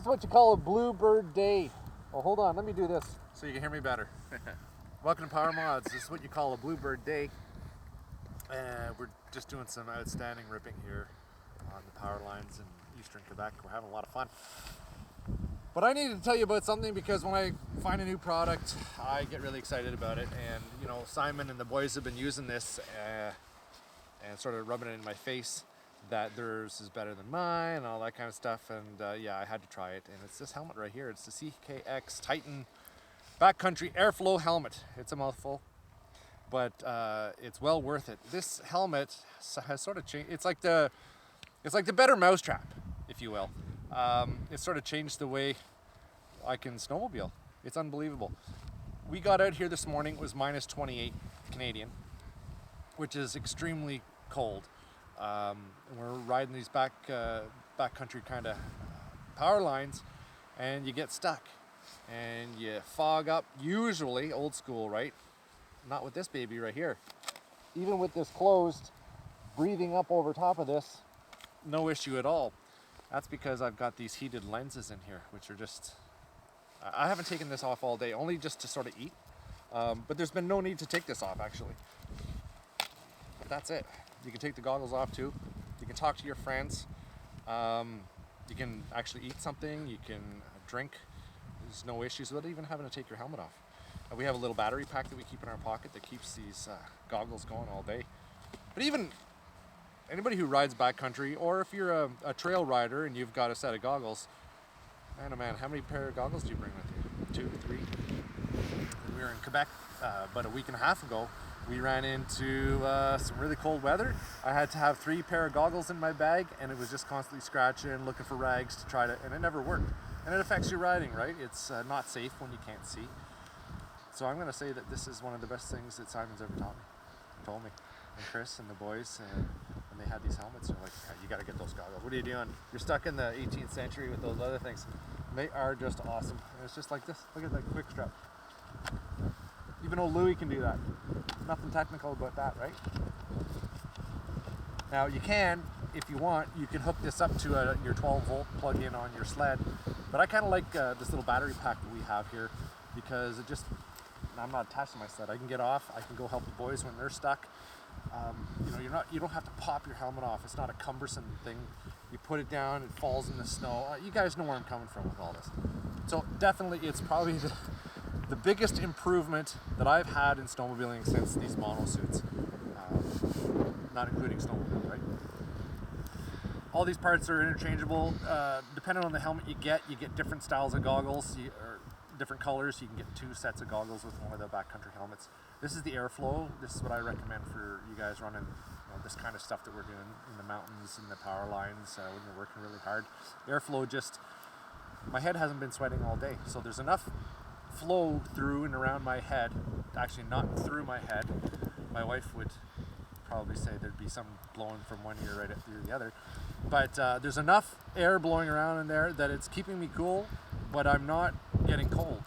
is what you call a bluebird day. Well, hold on, let me do this so you can hear me better. Welcome to Power Mods. This is what you call a bluebird day. We're just doing some outstanding ripping here on the power lines in eastern Quebec. We're having a lot of fun. But I needed to tell you about something because when I find a new product, I get really excited about it. And you know, Simon and the boys have been using this and sort of rubbing it in my face that theirs is better than mine and all that kind of stuff. And yeah, I had to try it. And it's this helmet right here. It's the CKX Titan Backcountry Airflow helmet. It's a mouthful, but it's well worth it. This helmet has sort of changed. It's like the better mousetrap, if you will. It sort of changed the way I can snowmobile. It's unbelievable. We got out here this morning. It was minus 28 Canadian, which is extremely cold. We're riding these backcountry kind of power lines, and you get stuck and you fog up, usually old school, right? Not with this baby right here. Even with this closed, breathing up over top of this, no issue at all. That's because I've got these heated lenses in here, which are just, I haven't taken this off all day, only just to sort of eat. But there's been no need to take this off actually. But that's it. You can take the goggles off too. You can talk to your friends. You can actually eat something. You can drink. There's no issues without even having to take your helmet off. We have a little battery pack that we keep in our pocket that keeps these goggles going all day. But even anybody who rides backcountry, or if you're a trail rider and you've got a set of goggles, man, oh man, how many pair of goggles do you bring with you? 2, 3? When we were in Quebec about a week and a half ago, we ran into some really cold weather. I had to have 3 pair of goggles in my bag, and it was just constantly scratching, looking for rags to try to, and it never worked. And it affects your riding, right? It's not safe when you can't see. So I'm gonna say that this is one of the best things that Simon's ever told me. And Chris and the boys, when they had these helmets, they're like, yeah, you gotta get those goggles. What are you doing? You're stuck in the 18th century with those other things. They are just awesome. And it's just like this. Look at that quick strap. Even old Louis can do that. Nothing technical about that, right? Now you can, if you want, you can hook this up to your 12-volt plug-in on your sled. But I kind of like this little battery pack that we have here because it just, I'm not attached to my sled. I can get off. I can go help the boys when they're stuck. You know, you don't have to pop your helmet off. It's not a cumbersome thing. You put it down, it falls in the snow. You guys know where I'm coming from with all this. So definitely, it's probably the biggest improvement that I've had in snowmobiling since these monosuits, not including snowmobiling, right? All these parts are interchangeable. Depending on the helmet you get different styles of goggles, or different colors. You can get 2 sets of goggles with one of the backcountry helmets. This is the Airflow. This is what I recommend for you guys running, you know, this kind of stuff that we're doing in the mountains and the power lines when you're working really hard. Airflow just, my head hasn't been sweating all day, so there's enough flow through and around my head, actually not through my head. My wife would probably say there'd be some blowing from one ear right through the other, but there's enough air blowing around in there that it's keeping me cool, but I'm not getting cold.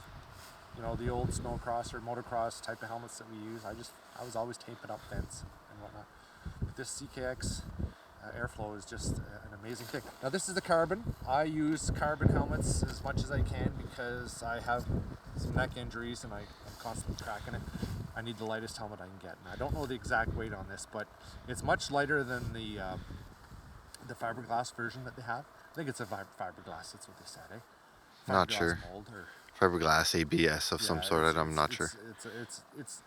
You know, the old snowcross or motocross type of helmets that we use, I was always taping up vents and whatnot. But this CKX Airflow is just an amazing thing. Now this is the carbon. I use carbon helmets as much as I can because I have some neck injuries and I'm constantly cracking it. I need the lightest helmet I can get. And I don't know the exact weight on this, but it's much lighter than the fiberglass version that they have. I think it's a fiberglass, that's what they said, eh? Not sure. Fiberglass ABS of some sort. I'm not sure.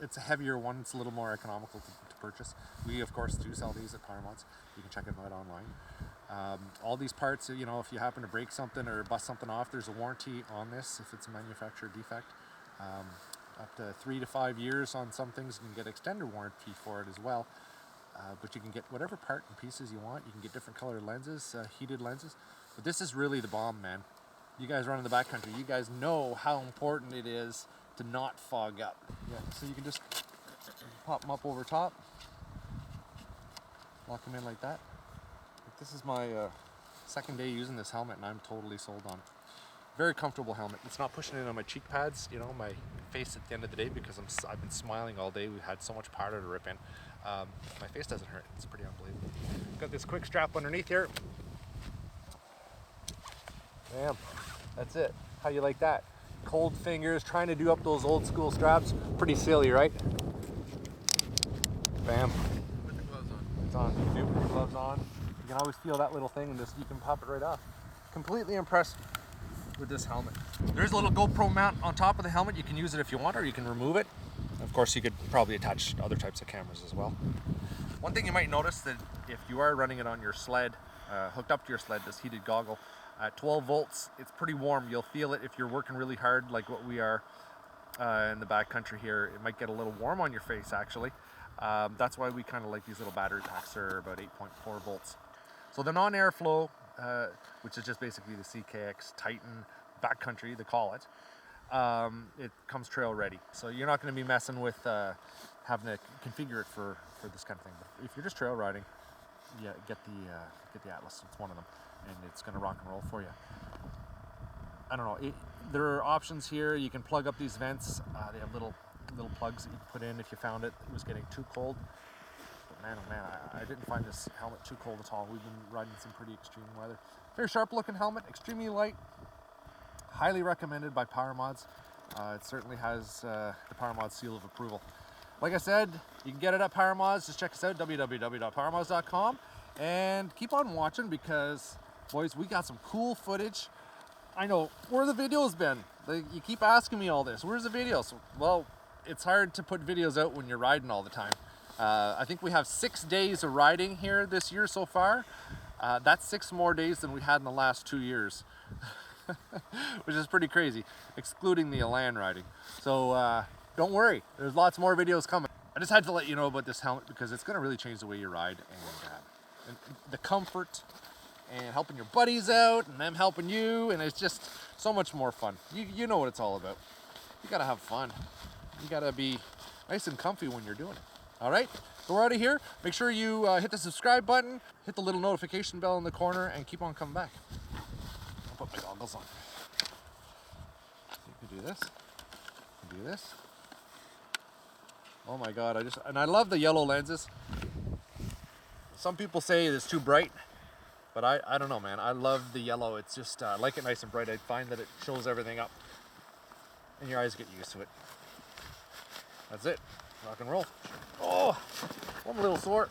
It's a heavier one. It's a little more economical to purchase. We of course do sell these at Power Mods. You can check them out online. All these parts, you know, if you happen to break something or bust something off, there's a warranty on this if it's a manufacturer defect. Up to 3 to 5 years on some things. You can get extended warranty for it as well. But you can get whatever part and pieces you want. You can get different colored lenses, heated lenses. But this is really the bomb, man. You guys run in the backcountry, you guys know how important it is to not fog up. Yeah, so you can just pop them up over top, lock them in like that. This is my second day using this helmet and I'm totally sold on it. Very comfortable helmet. It's not pushing in on my cheek pads, you know, my face at the end of the day because I've been smiling all day. We've had so much powder to rip in. My face doesn't hurt. It's pretty unbelievable. Got this quick strap underneath here. Bam. That's it. How you like that? Cold fingers, trying to do up those old school straps. Pretty silly, right? Bam. Put the gloves on. It's on. You put the gloves on. You can always feel that little thing and just you can pop it right off. Completely impressed with this helmet. There's a little GoPro mount on top of the helmet. You can use it if you want, or you can remove it. Of course, you could probably attach other types of cameras as well. One thing you might notice that if you are running it on your sled, hooked up to your sled, this heated goggle, at 12 volts, it's pretty warm. You'll feel it if you're working really hard like what we are in the backcountry here. It might get a little warm on your face actually. That's why we kind of like these little battery packs. They're about 8.4 volts. So the non-airflow, which is just basically the CKX Titan Backcountry, they call it, it comes trail ready. So you're not going to be messing with having to configure it for this kind of thing. But if you're just trail riding, yeah, get the Atlas. It's one of them, and it's going to rock and roll for you. I don't know. There are options here. You can plug up these vents. They have little plugs that you can put in if you found it was getting too cold. But man, oh man, I didn't find this helmet too cold at all. We've been riding some pretty extreme weather. Very sharp looking helmet, extremely light. Highly recommended by Power Mods. It certainly has the Power Mods seal of approval. Like I said, you can get it at Power Mods. Just check us out, www.powermods.com, and keep on watching because, boys, we got some cool footage. I know, where the videos been? You keep asking me all this. Where's the videos? Well, it's hard to put videos out when you're riding all the time. I think we have 6 days of riding here this year so far. That's 6 more days than we had in the last 2 years. Which is pretty crazy, excluding the land riding. So don't worry, there's lots more videos coming. I just had to let you know about this helmet because it's going to really change the way you ride and the comfort and helping your buddies out and them helping you, and it's just so much more fun. You know what it's all about. You gotta have fun. You gotta be nice and comfy when you're doing it. All right, so we're out of here. Make sure you hit the subscribe button, hit the little notification bell in the corner, and keep on coming back. I'll put my goggles on. You can do this. You can do this. Oh my God, I love the yellow lenses. Some people say it's too bright, but I don't know, man. I love the yellow. It's just, I like it nice and bright. I find that it shows everything up, and your eyes get used to it. That's it. Rock and roll. Oh, I'm a little sore.